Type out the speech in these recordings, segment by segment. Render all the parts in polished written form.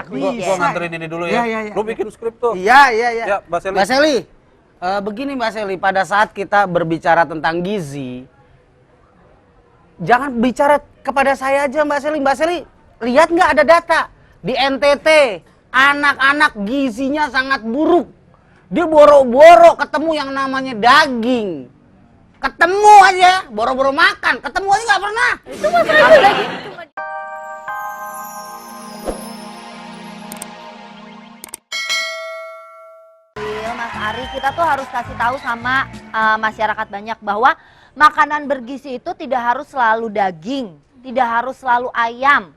minyak Gua nganterin ini dulu ya. Lu bikin skrip tuh. Iya. Ya, Mbak Seli. Mbak Seli, begini Mbak Seli, pada saat kita berbicara tentang gizi, jangan bicara kepada saya aja Mbak Seli. Mbak Seli, lihat nggak ada data di NTT, anak-anak gizinya sangat buruk. Dia boro-boro ketemu yang namanya daging. Ketemu aja, boro-boro makan, ketemu aja nggak pernah. Itu masalah daging cuma Mas Ari, kita tuh harus kasih tahu sama masyarakat banyak bahwa makanan bergizi itu tidak harus selalu daging, tidak harus selalu ayam.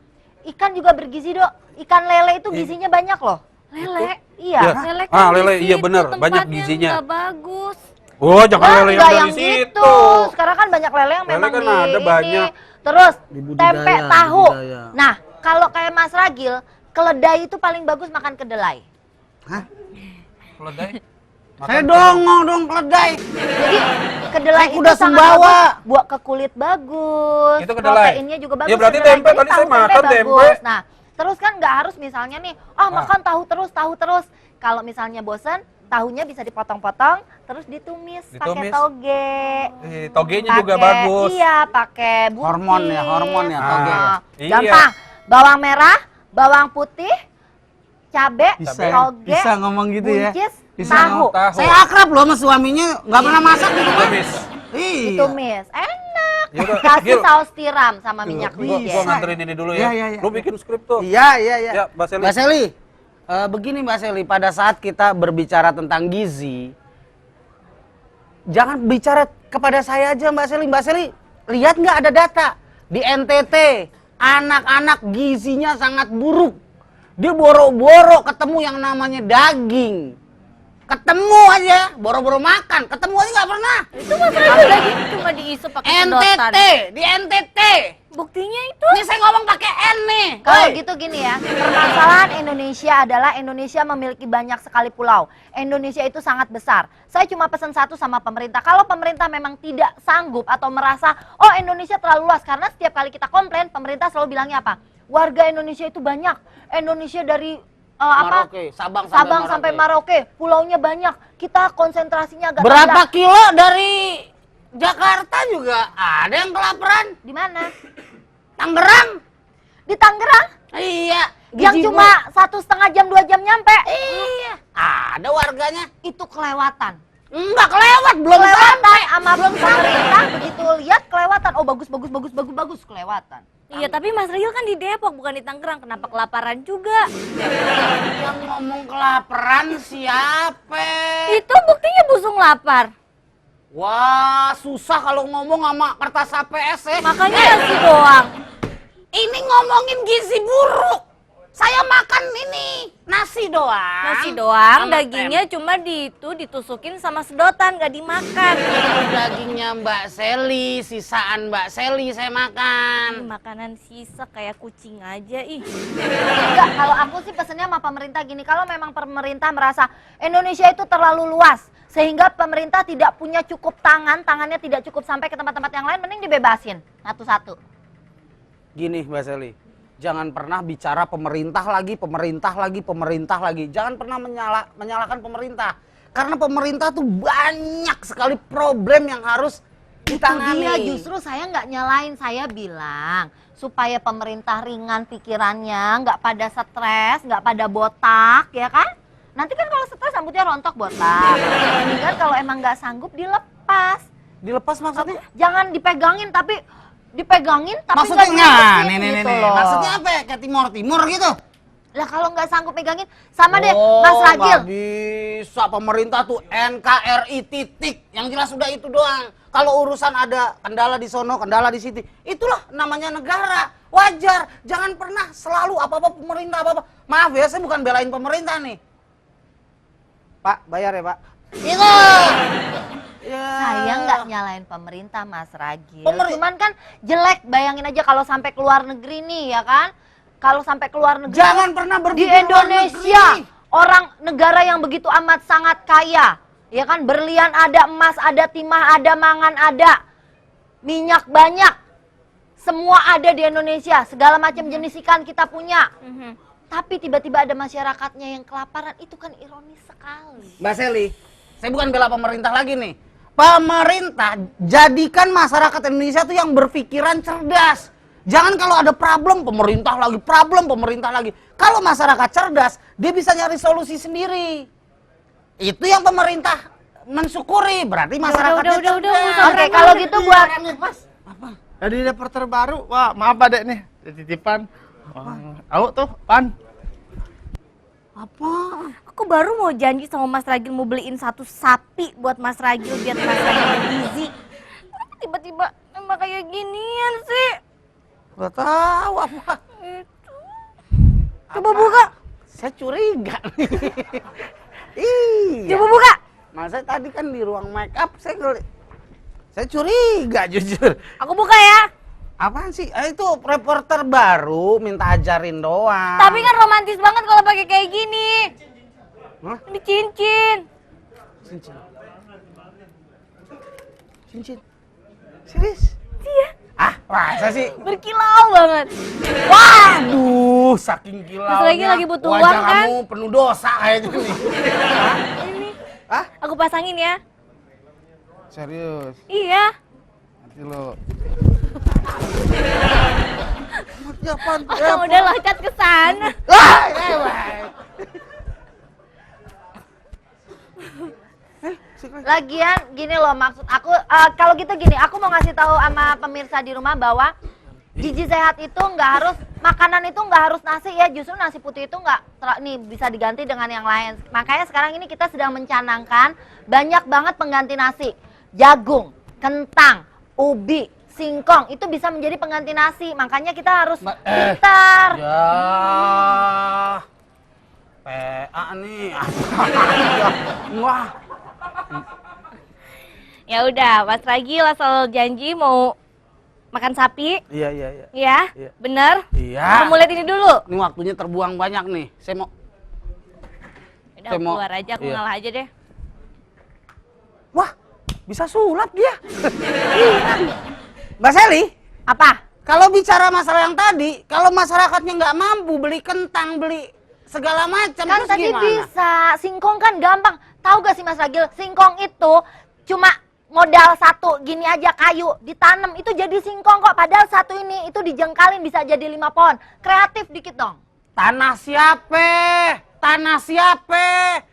Ikan juga bergizi, Dok. Ikan lele itu gizinya banyak loh. Lele? Iya. Lele kan lele, iya benar, banyak gizinya. Nggak bagus. Oh, jangan lele yang dari gitu. situ. Sekarang kan banyak lele yang memang kan di ada ini. banyak. Terus Di budidaya, tempe tahu. budidaya. Nah, kalau kayak Mas Ragil, keledai itu paling bagus makan kedelai. Hah? Keledai. Saya dongong dong keledai. Jadi kedelai Kayak itu kuda sangat Sumbawa. bagus buat ke kulit bagus. Itu kedelai. Proteinnya juga bagus. Ya, berarti kedelai. tempe, Jadi tadi tahu saya makan tempe. bagus. Nah, terus kan nggak harus misalnya nih, makan tahu terus. Kalau misalnya bosen, tahunya bisa dipotong-potong, terus ditumis pakai toge. Togenya juga bagus. Iya, pakai buncis. Hormon ya toge. Iya. Gampang. Bawang merah, bawang putih, cabe, toge, Bisa ngomong gitu ya. buncis, Bisa tahu. Tahu. Saya akrab loh sama suaminya, nggak pernah masak di rumah. Tumis. Iya. Ditumis. Enak. Yaudah, Kasih Gil. saus tiram sama minyak Gua wijen. nganterin ini dulu ya. Iya. Lu bikin skrip tuh. Iya. Ya, Mbak Seli. Mbak Seli, begini Mbak Seli, pada saat kita berbicara tentang gizi, jangan bicara kepada saya aja Mbak Seli. Mbak Seli, lihat nggak ada data di NTT, anak-anak gizinya sangat buruk. Dia boro-boro ketemu yang namanya daging. Ketemu aja, boro-boro makan, ketemu aja nggak pernah. Itu masalah daging cuma diisup pakai sedotan. Di NTT. Buktinya itu. Ini saya ngomong pakai N nih. Kalau Hei. gitu gini ya, permasalahan Indonesia adalah Indonesia memiliki banyak sekali pulau. Indonesia itu sangat besar. Saya cuma pesan satu sama pemerintah. Kalau pemerintah memang tidak sanggup atau merasa, oh Indonesia terlalu luas. Karena setiap kali kita komplain, pemerintah selalu bilangnya apa? Warga Indonesia itu banyak. Indonesia dari Merauke, Sabang sampai Merauke. Pulaunya banyak. Kita konsentrasinya agak Berapa kilo dari Jakarta juga ada yang kelaparan. Di mana? Tangerang. Di Tangerang? Iya. Yang cuma 1,5 jam 2 jam nyampe. Iya. Ada warganya. Itu kelewatan. Enggak kelewat, belum Kelewatan sampai. sama pemerintah begitu lihat kelewatan. Oh bagus kelewatan. Iya, tapi Mas Ragil kan di Depok, bukan di Tangerang. Kenapa kelaparan juga? Yang ngomong kelaparan siapa? Itu buktinya busung lapar. Wah, susah kalau ngomong sama kertas HPS ya. Makanya nasi doang. Ini ngomongin gizi buruk. Saya makan ini nasi doang. Nasi doang, sama dagingnya cuma ditusukin sama sedotan, gak dimakan. Dagingnya Mbak Seli, sisaan Mbak Seli saya Ih, makan. makanan sisa kayak kucing aja, ih. Enggak, kalau aku sih pesennya sama pemerintah gini, kalau memang pemerintah merasa Indonesia itu terlalu luas sehingga pemerintah tidak punya cukup tangannya tidak cukup sampai ke tempat-tempat yang lain, mending dibebasin satu-satu. Gini Mbak Seli, jangan pernah bicara pemerintah lagi. Jangan pernah menyalahkan pemerintah. Karena pemerintah tuh banyak sekali problem yang harus ditangani. Itu dia, justru saya nggak nyalain, saya bilang supaya pemerintah ringan pikirannya, nggak pada stres, nggak pada botak, ya kan? Nanti kan kalau stres rambutnya rontok botak. Mendingan kalau emang nggak sanggup dilepas. Dilepas maksudnya? Jangan dipegangin tapi Maksudnya nggak nih, dilepasin gitu loh. maksudnya apa ya? Kayak timur gitu? Lah kalau nggak sanggup pegangin, sama deh Mas Ragil. Nggak bisa, pemerintah tuh NKRI titik. Yang jelas udah itu doang. Kalau urusan ada kendala di sono, kendala di sini, itulah namanya negara. Wajar, jangan pernah selalu apa-apa pemerintah, apa-apa. Maaf ya, saya bukan belain pemerintah nih. Pak, bayar ya Pak. Itu. Ya. Saya nggak nyalain pemerintah Mas Ragil. Cuman kan jelek, bayangin aja kalau sampai keluar negeri nih ya kan. Kalau sampai keluar negeri. Jangan pernah di berpikir luar Indonesia. negeri. Orang negara yang begitu amat sangat kaya. Ya kan, berlian ada, emas ada, timah ada, mangan ada. Minyak banyak. Semua ada di Indonesia, segala macam jenis ikan kita punya. tapi tiba-tiba ada masyarakatnya yang kelaparan, itu kan ironis sekali. Mbak Seli, saya bukan bela pemerintah lagi nih. Pemerintah jadikan masyarakat Indonesia tuh yang berpikiran cerdas. Jangan kalau ada problem, pemerintah lagi. Kalau masyarakat cerdas, dia bisa nyari solusi sendiri. Itu yang pemerintah mensyukuri, berarti masyarakatnya udah, cerdas. Oke, kalau gitu buat Mas, apa? Jadi reporter baru, wah maaf Pak Dek nih, titipan. Au tuh, Pan. Apa? Aku baru mau janji sama Mas Ragil mau beliin satu sapi buat Mas Ragil biar Mas Ragil bergizi. Kenapa tiba-tiba emang kayak ginian sih? Gak tahu apa. Itu. Coba buka. Saya curiga nih. Iya. Coba buka. Masa tadi kan di ruang make up saya curiga jujur. Aku buka ya. Apaan sih? Itu reporter baru minta ajarin doang. Tapi kan romantis banget kalau pakai kayak gini. Hah? Ini cincin. Cincin. Cincin. Serius? Iya. Ah, masa sih? Berkilau banget. Waduh, saking kilaunya. Mas lagi lagi butuh wajah uang, kan? kamu penuh dosa kayaknya nih. Ini. Hah? Aku pasangin ya. Serius, Iya. nanti lo. Orang udah loncat ke sana. lagian gini loh, maksud aku kalau gitu gini, aku mau ngasih tahu sama pemirsa di rumah bahwa gizi sehat itu nggak harus, makanan itu nggak harus nasi ya, justru nasi putih itu nih bisa diganti dengan yang lain. Makanya sekarang ini kita sedang mencanangkan banyak banget pengganti nasi. Jagung, kentang, ubi, singkong itu bisa menjadi pengganti nasi. Makanya kita harus pintar. Ya. PA nih. Wah. Ya udah, Mas Ragil asal janji mau makan sapi. Iya. Ya, Iya. bener. Iya. Kamu lihat ini dulu. Ini waktunya terbuang banyak nih. Saya mau. Udah Saya mau- keluar aja, aku iya. ngalah aja deh. Wah, bisa sulap dia. Mbak Seli, Apa? kalau bicara masalah yang tadi, kalau masyarakatnya nggak mampu beli kentang, beli segala macam, Kan terus tadi gimana? bisa, singkong kan gampang. Tahu gak sih Mas Ragil, singkong itu cuma modal satu gini aja kayu ditanam itu jadi singkong kok. Padahal satu ini itu dijengkalin bisa jadi 5 pohon. Kreatif dikit dong. Tanah siapa? Tanah siapa?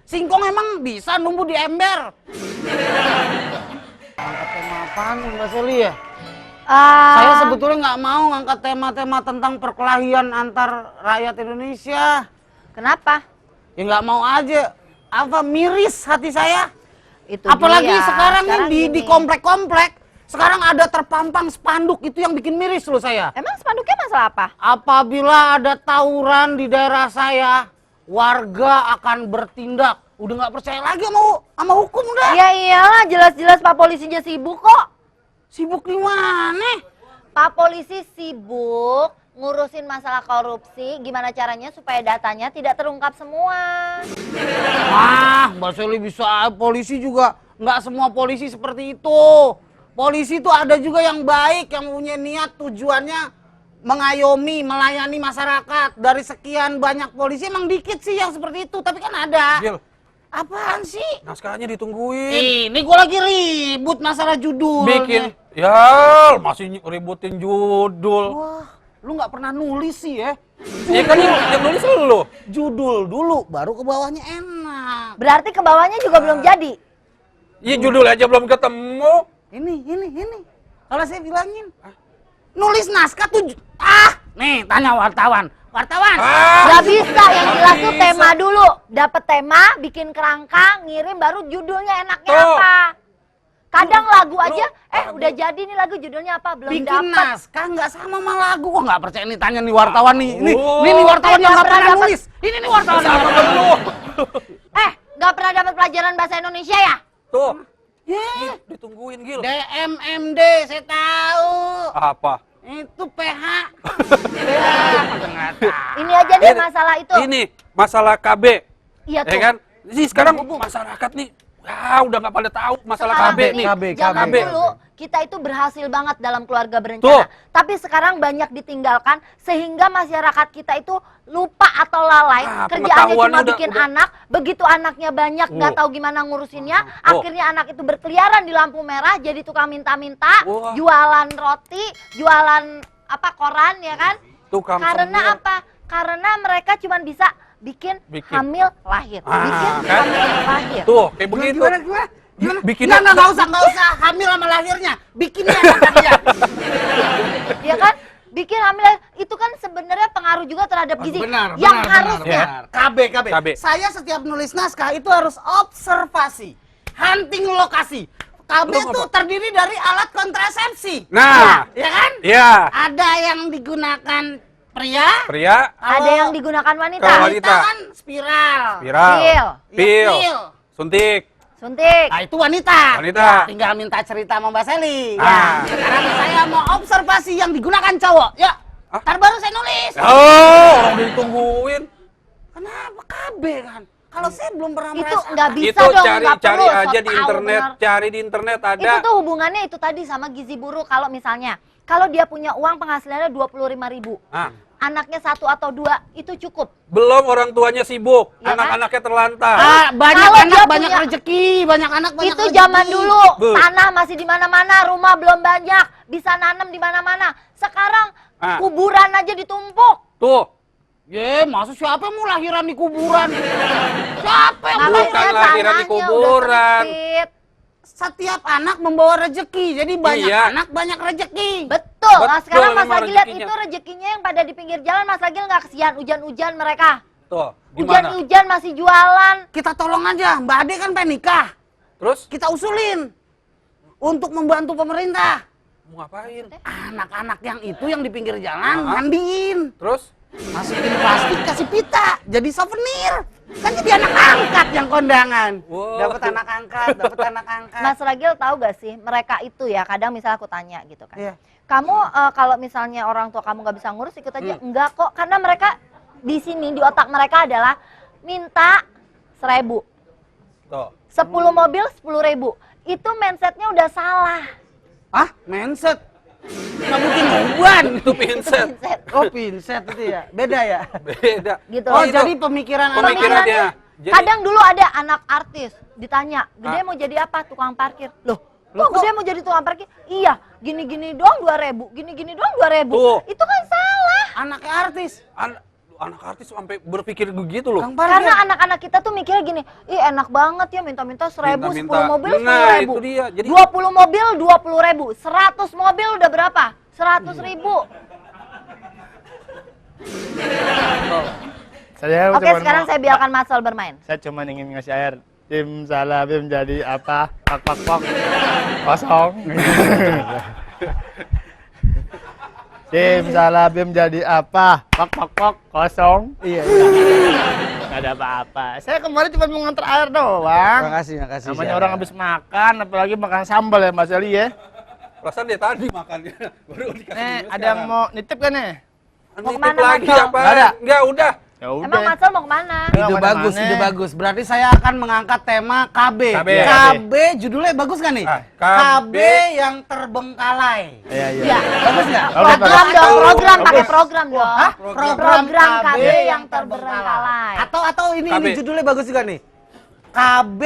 Singkong emang bisa numbuh di ember? Angkat tema apaan nih, Mbak Seli ya? Saya sebetulnya nggak mau ngangkat tema-tema tentang perkelahian antar rakyat Indonesia. Kenapa? Ya nggak mau aja. Apa miris hati saya? Itu Apalagi dia. sekarang nih di gini. komplek-komplek. Sekarang ada terpampang spanduk, itu yang bikin miris loh saya. Emang spanduknya masalah apa? Apabila ada tawuran di daerah saya, warga akan bertindak. Udah nggak percaya lagi sama hukum udah. Ya iyalah, jelas-jelas Pak Polisinya sibuk kok. Sibuk di mana? Pak Polisi sibuk ngurusin masalah korupsi, gimana caranya supaya datanya tidak terungkap semua. Wah, Mbak Seli bisa, polisi juga nggak semua polisi seperti itu. Polisi itu ada juga yang baik, yang punya niat tujuannya mengayomi, melayani masyarakat. Dari sekian banyak polisi emang dikit sih yang seperti itu, tapi kan ada. Gil, Apaan sih? naskahnya ditungguin. Ini gua lagi ribut masalah judul. Bikin, ya masih ributin judul. Wah, lu nggak pernah nulis sih ya? Ya kan yang nulis lu. Judul dulu, baru ke bawahnya enak. Berarti ke bawahnya juga belum jadi. Iya judul aja belum ketemu. Ini. Kalau saya bilangin, nulis naskah tuh, nih tanya wartawan. Wartawan, Gak bisa, yang jelas tuh tema dulu. Dapet tema, bikin kerangka, ngirim, baru judulnya enaknya Tuh. apa. Kadang lagu aja, udah jadi nih lagu judulnya apa, belum bikin dapet. naskah nggak sama sama lagu. Gua nggak percaya nih, tanya nih wartawan nih. Oh. Nih wartawan yang nggak nggak pernah pernah dapet. nulis. Ini nih wartawan yang Sama nggak pernah lu. nulis. Gak pernah dapet pelajaran bahasa Indonesia ya? Tuh, Yeah. ditungguin Gil. DMMD, saya tahu. Apa? Itu PH. Ya, masa nggak tahu. Ini aja deh masalah itu. Ini masalah KB. Iya Ya tuh. kan? Jadi sekarang masyarakat nih udah nggak pada tahu masalah Sekarang KB ini, nih. zaman KB. dulu kita itu berhasil banget dalam keluarga Tuh. berencana. Tapi sekarang banyak ditinggalkan sehingga masyarakat kita itu lupa atau lalai. Kerjaannya pengetahuan cuma udah- bikin anak, begitu anaknya banyak nggak tahu gimana ngurusinnya, akhirnya anak itu berkeliaran di lampu merah jadi tukang minta-minta, Wah. jualan roti, jualan apa koran ya kan? Tukang Karena semir. apa? Karena mereka cuma bisa bikin Bikin. hamil lahir, bikin Kan? hamil lahir. Tuh, kayak begitu. Gimana? Bikinnya Nggak usah hamil sama lahirnya. Bikinnya tadi ya. Ya kan? Bikin hamil itu kan sebenarnya pengaruh juga terhadap gizi. Benar, yang benar, harusnya benar. KB. KB. Saya setiap nulis naskah itu harus observasi, hunting lokasi. KB Belum itu apa? terdiri dari alat kontrasepsi. Nah, Ya kan? iya. Ada yang digunakan pria, Pria, ada yang digunakan wanita. Kalau wanita. kan spiral. viral, Pil. pil, Pil. suntik, Suntik. Nah, itu wanita. Wanita. Tinggal minta cerita sama Mbak Seli. Ah. Sekarang saya mau observasi yang digunakan cowok. Ya. Ah? Ntar baru saya nulis. oh, orang ditungguin. Kenapa KB kan? Kalau saya belum pernah Itu merasakan. nggak bisa Itu dong, cari nggak cari perlu, aja so di tahu internet, benar. cari di internet ada. Itu tuh hubungannya itu tadi sama gizi buruk. Kalau misalnya, kalau dia punya uang penghasilannya 25.000, Ah, anaknya 1 atau 2 itu cukup. belum orang tuanya sibuk, Ya kan? anak-anaknya terlantar. Banyak Kalau anak dia banyak punya- rezeki, banyak anak banyak Itu rezeki. zaman dulu, Bu. tanah masih di mana-mana, rumah belum banyak, bisa nanam di mana-mana. Sekarang Ah. kuburan aja ditumpuk. Tuh, Ye, maksud siapa yang mau lahiran di kuburan? Siapa yang mau Bukan Makanya lahiran di tanahnya kuburan. udah sempit. Setiap anak membawa rezeki, jadi banyak Iya. anak banyak rezeki. Betul. Nah, Betul, sekarang Mas memang Agil lihat rezekinya. itu rezekinya yang pada di pinggir jalan. Mas Agil nggak kesian hujan-hujan mereka. tuh, gimana? Hujan-hujan masih jualan. Kita tolong aja, Mbak Ade kan pengen nikah. Terus Kita usulin untuk membantu pemerintah. mau ngapain? Anak-anak yang itu yang di pinggir jalan Ah. mandiin, Terus masukin plastik, kasih pita, jadi souvenir. Kan jadi anak angkat yang kondangan. Wow. Dapat anak angkat, dapat anak angkat. Mas Ragil tahu gak sih mereka itu ya kadang misalnya aku tanya gitu kan. Iya. Kamu kalau misalnya orang tua kamu nggak bisa ngurus ikut aja. Hmm. Enggak kok, karena mereka di sini di otak mereka adalah minta 1.000. tuh. 10 mobil 10.000. Itu mindsetnya udah salah. Ah, mindset. Nggak mungkin uban. Itu pinset. Mindset. Oh, pinset itu ya. Beda ya. Beda. Gitu. Oh, itu jadi pemikiran anak. pemikirannya. Jadi- Kadang dulu ada anak artis ditanya, gede Ah. mau jadi apa? Tukang parkir. Loh, kok gede mau jadi tukang parkir? Iya, gini-gini doang 2.000, gini-gini doang 2.000. Tuh. Itu kan salah. Anaknya artis. Anak artis sampai berpikir begitu loh. Kang parkir. Karena anak-anak kita tuh mikirnya gini, ih enak banget ya minta-minta 1.000, Minta-minta. 10 mobil Nah, 10.000. itu dia. Jadi- 20 mobil 20.000, 100 mobil udah berapa? 100.000. Saya Oke, cuman sekarang mau- saya biarkan Mas Sol bermain. Saya cuma ingin ngasih air. Tim Salabim jadi apa? Pak pak pak. Kosong. Tim Salabim jadi apa? Pak pak pak. Kosong. Iya. Nggak ada apa-apa. Saya kemarin cuma mau nganter air doang. Makasih. Namanya orang habis makan, apalagi makan sambal ya Mas Ali ya. Perasaan dia tadi makannya. Baru dikasih Nih, minum ada yang sekarang. mau nitip kan nih? Mau Nitip kemana, lagi Mas Sol? apa? Nggak ada. Enggak, udah. Ya udah. Emang Mas Sol mau kemana? Nggak, Ide bagus, mana-mana. ide bagus. Berarti saya akan mengangkat tema KB. KB. KB judulnya bagus kan nih? Ah, KB KB yang terbengkalai. Iya, iya. Iya. Bagus nggak? Bagus, Program bagus. dong, program Bagus. pakai program dong. Hah? Program KB yang terbengkalai. Atau ini KB. judulnya bagus juga nih. KB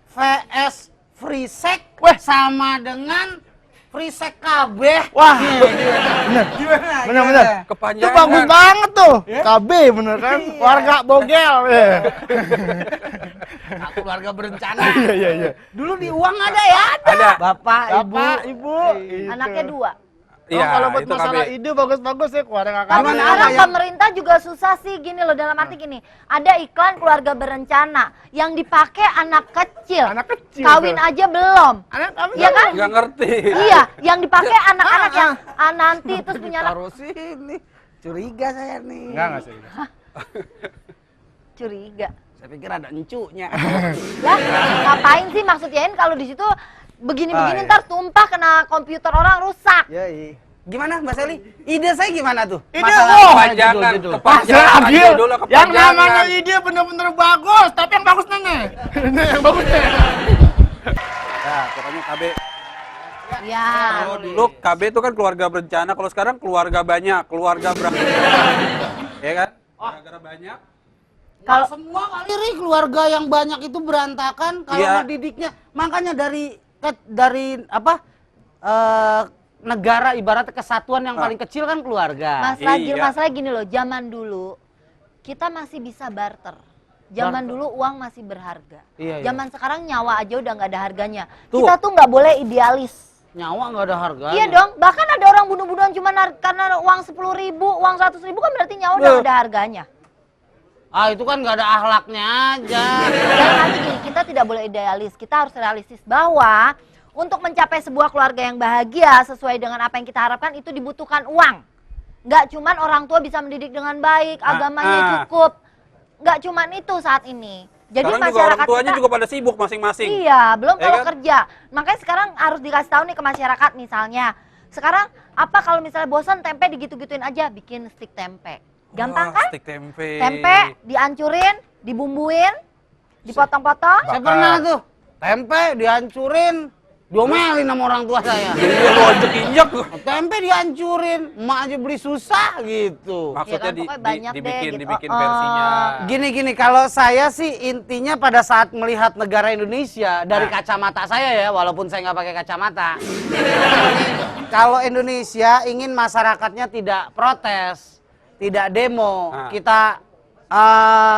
vs free sex sama dengan free sex KB. Wah, Gimana? bener. Itu Kepanjangan. bagus banget tuh. KB bener kan? Warga Bogel. Ya. Keluarga berencana. Iya. Dulu di uang ada ya? Ada. Bapak, Bapak, Ibu. Ibu. Anaknya 2. Oh, kalau buat itu masalah KB. ide bagus-bagus ya keluarga Tapi KB. Gimana, sekarang ya? pemerintah juga susah sih gini loh, dalam arti gini. Ada iklan keluarga berencana yang dipakai anak kecil. Anak kecil Kawin tuh. aja belum. Anak kami Iya kan? Nggak ngerti. Iya, yang dipakai anak-anak yang nanti terus punya anak. Taruh sini. Curiga saya nih. Enggak sih. Curiga. Saya pikir ada encunya. Lah, ngapain sih maksudnya kalau di situ begini-begini Ah, iya. ntar tumpah kena komputer orang rusak. Yoi. Gimana Mbak Seli? Ide saya gimana tuh? Ide Masalah lo. Kepanjangan, judul-judul. kepanjangan. Agil, Judulnya yang kepanjangan. namanya ide bener-bener bagus, tapi yang bagus nih. Yang bagus nih. Ya, pokoknya KB. Ya. Kalau dulu KB itu kan keluarga berencana, kalau sekarang keluarga banyak, keluarga ya kan? Gara-gara banyak. Kalau semua kali Ri, keluarga yang banyak itu berantakan kalau Iya. ngedidiknya. Makanya dari apa? Negara ibaratnya kesatuan yang paling kecil kan keluarga. Mas Ragil, Iya. masalah gini loh, zaman dulu kita masih bisa barter. Zaman dulu uang masih berharga. Iya, iya. Zaman sekarang nyawa aja udah nggak ada harganya. Tuh. Kita tuh nggak boleh idealis. Nyawa nggak ada harganya. Iya dong, bahkan ada orang bunuh-bunuhan cuma karena uang 10.000, uang 100.000 kan berarti nyawa udah nggak ada harganya. Ah itu kan nggak ada akhlaknya aja. Dalam arti gini, kita tidak boleh idealis, kita harus realistis bahwa untuk mencapai sebuah keluarga yang bahagia sesuai dengan apa yang kita harapkan itu dibutuhkan uang. Nggak cuman orang tua bisa mendidik dengan baik, agamanya cukup. Nggak cuman itu saat ini. Jadi Sekarang juga masyarakat orang tuanya kita, juga pada sibuk masing-masing. iya, belum Ya kalau kan? kerja. Makanya sekarang harus dikasih tahu nih ke masyarakat misalnya. Sekarang apa kalau misalnya bosan tempe digitu-gituin aja, bikin stik tempe. Gampang Wah, kan? stik tempe. Tempe dihancurin, dibumbuin, dipotong-potong. Saya pernah tuh tempe dihancurin, diomelin sama orang tua saya. Jadi dia lo injek-injek. Tempe dihancurin, emak aja beli susah gitu. Maksudnya kan, pokoknya banyak deh, dibikin, gitu. dibikin Oh. versinya. Gini, kalau saya sih intinya pada saat melihat negara Indonesia dari kacamata saya ya, walaupun saya nggak pakai kacamata. Kalau Indonesia ingin masyarakatnya tidak protes, tidak demo, Nah.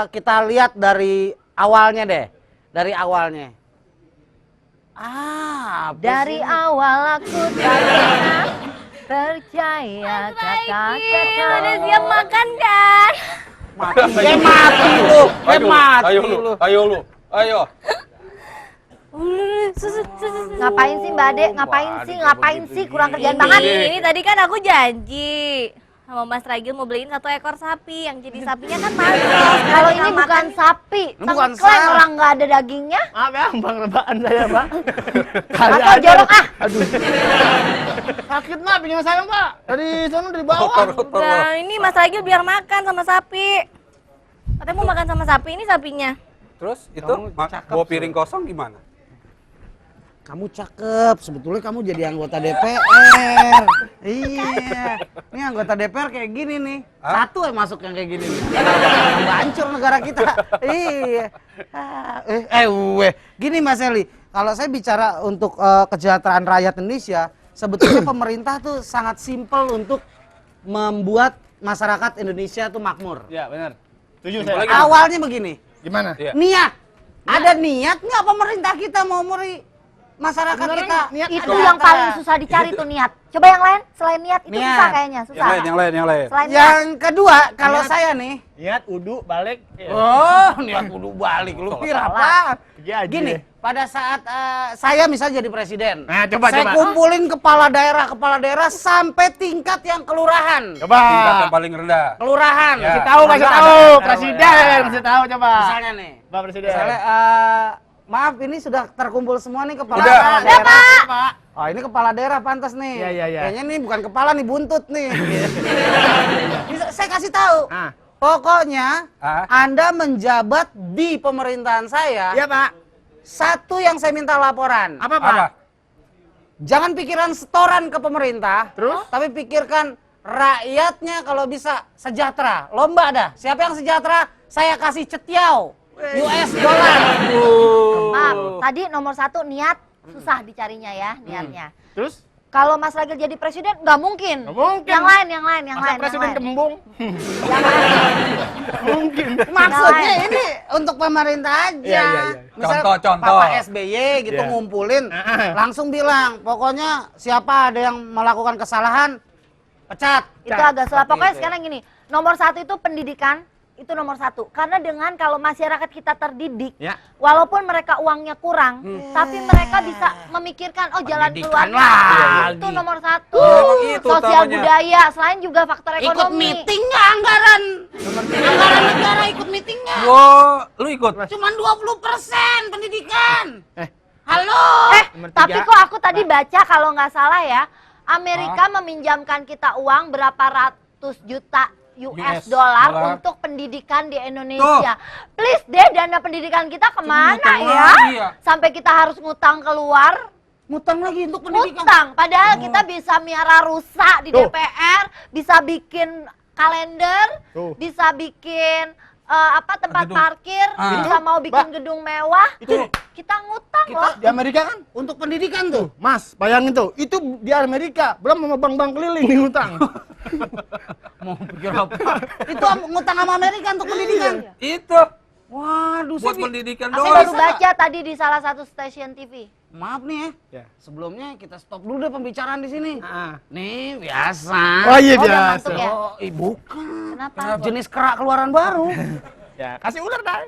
kita lihat dari awalnya deh, dari awalnya. Apa Dari sih? awal aku tak pernah percaya kata-kata. Udah siap makan kan? Mati lu, mati Ayo lu, lu. ayo lu, ayo. Ngapain sih Mbak Ade? Ngapain Waduh, sih? kayak Ngapain begitu sih? Kurang gini. kerjaan banget. Ini tadi kan aku janji sama Mas Ragil mau beliin 1 ekor sapi. Yang jadi sapinya kan Mas. Kalau ini bukan sapi, Ini bukan tengkleng sapi. orang nggak ada dagingnya. Maaf ya, bang rebahan saya, Pak. Atau jorok ah. Aduh. Sakit, Mak, pinggang saya, Pak. Dari sana, dari bawah. Kotor. Nah, ini Mas Ragil biar makan sama sapi. Katanya mau makan sama sapi, ini sapinya. Terus itu Kamu cakep, bawa piring kosong gimana? Kamu cakep, sebetulnya kamu jadi anggota DPR. Iya, ini anggota DPR kayak gini nih. Hah? Satu yang masuk yang kayak gini nih. Tambah hancur negara kita. Iya. Gini Mas Eli, kalau saya bicara untuk kesejahteraan rakyat Indonesia, sebetulnya pemerintah tuh sangat simpel untuk membuat masyarakat Indonesia tuh makmur. Ya, benar. Setuju Simpel saya. lagi. Awalnya begini, Gimana? Iya. niat. Ada niat nggak pemerintah kita mau muri masyarakat Beneran kita? niat Itu Ada. yang paling susah dicari tuh niat. Coba yang lain, selain niat itu Niat. susah kayaknya, susah. Yang lain. Selain niat. Yang kedua, kalau Niat. saya nih, Niat, udu, balik. Ya. oh niat kudu balik lu kira apa? Iya, aja Gini, deh. pada saat saya misalnya jadi presiden, Nah, coba, saya coba. kumpulin kepala daerah sampai tingkat yang kelurahan, Coba. Tingkat yang paling rendah. kelurahan. Ya. Kasih tahu, kasih Enggak tahu. ada. Presiden, kasih tahu coba. Misalnya nih, Pak Presiden. misalnya maaf ini sudah terkumpul semua nih kepala Udah. daerah. Pak. Oh ini kepala daerah pantas nih. Iya, iya, iya. Kayaknya nih bukan kepala nih buntut nih. Saya kasih tahu. Ah. Pokoknya Ah. Anda menjabat di pemerintahan saya. Iya, Pak. Satu yang saya minta laporan. Apa, Pak? Apa? Jangan pikiran setoran ke pemerintah. Terus? Tapi pikirkan rakyatnya kalau bisa sejahtera. Lomba ada. Siapa yang sejahtera? Saya kasih cetiau. US dollar. Maaf, tadi nomor 1 niat susah dicarinya ya niatnya. Terus? Kalau Mas Ragil jadi presiden nggak mungkin. Nggak mungkin. Yang lain. Masa presiden kembung? Yang lain. Mungkin. Maksudnya Yang ini untuk pemerintah aja. Iya, iya, iya. Misal Contoh. Bapak SBY gitu Iya. ngumpulin, langsung bilang, pokoknya siapa ada yang melakukan kesalahan, pecat. Itu agak salah. Pokoknya Gitu. sekarang gini, nomor 1 itu pendidikan, itu nomor 1. Karena dengan kalau masyarakat kita terdidik, Ya. walaupun mereka uangnya kurang, tapi mereka bisa memikirkan, oh jalan Pendidikan keluarnya lagi. itu nomor 1. Emang itu Sosial utamanya. budaya, selain juga faktor Ikut ekonomi. meeting nggak anggaran? Anggaran negara ikut meeting nggak? Wow, lu ikut? Cuman 20% pendidikan. Eh. Halo? Tapi kok aku tadi baca kalau nggak salah ya, Amerika meminjamkan kita uang berapa ratus juta US dollar untuk pendidikan di Indonesia. Please deh, dana pendidikan kita kemana Ngutang ya? lagi ya? Sampai kita harus ngutang keluar. Ngutang lagi untuk pendidikan. Ngutang, padahal kita bisa miara rusa di Tuh. DPR, bisa bikin kalender, Tuh. bisa bikin tempat Gedung. parkir, bisa mau bikin gedung mewah. Itu Kita ngutang loh. di Amerika kan? Untuk pendidikan tuh. Mas, bayangin tuh, itu di Amerika, belum sama bank-bank keliling nih utang. Mau pikir apa? Itu ngutang sama Amerika untuk pendidikan. Itu Waduh, buat saya pendidikan Saya doang. baru baca tadi di salah satu stasiun TV. maaf nih ya. Ya. Sebelumnya kita stop dulu deh pembicaraan di sini. Ah. Nih, biasa. Oh iya Oh, udah biasa. masuk ya? Oh, bukan. Kenapa? Jenis kerak keluaran baru. Ya, kasih ular dah.